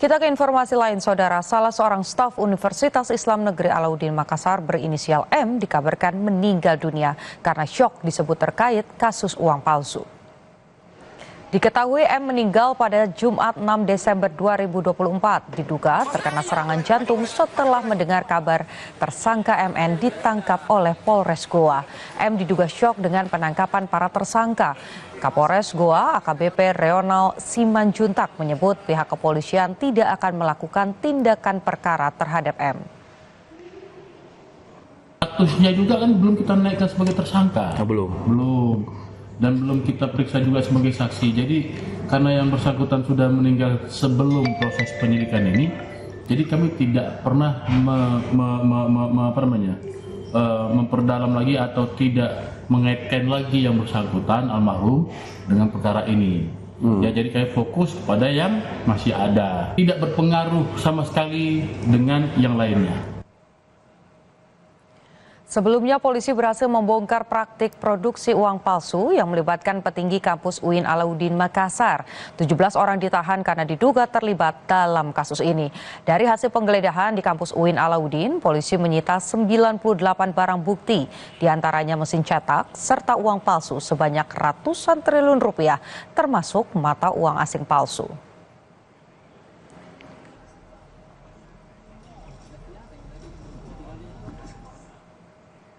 Kita ke informasi lain, saudara. Salah seorang staf Universitas Islam Negeri Alauddin Makassar berinisial M dikabarkan meninggal dunia karena syok disebut terkait kasus uang palsu. Diketahui M meninggal pada Jumat 6 Desember 2024, diduga terkena serangan jantung setelah mendengar kabar tersangka MN ditangkap oleh Polres Goa. M diduga syok dengan penangkapan para tersangka. Kapolres Goa AKBP Reonal Simanjuntak menyebut pihak kepolisian tidak akan melakukan tindakan perkara terhadap M. Statusnya juga kan belum kita naikkan sebagai tersangka. Belum. Dan belum kita periksa juga sebagai saksi. Jadi karena yang bersangkutan sudah meninggal sebelum proses penyidikan ini, jadi kami tidak pernah memperdalam lagi atau tidak mengaitkan lagi yang bersangkutan almarhum dengan perkara ini. Ya, jadi kayak fokus pada yang masih ada, tidak berpengaruh sama sekali dengan yang lainnya. Sebelumnya polisi berhasil membongkar praktik produksi uang palsu yang melibatkan petinggi kampus UIN Alauddin Makassar. 17 orang ditahan karena diduga terlibat dalam kasus ini. Dari hasil penggeledahan di kampus UIN Alauddin, polisi menyita 98 barang bukti, diantaranya mesin cetak serta uang palsu sebanyak ratusan triliun rupiah, termasuk mata uang asing palsu.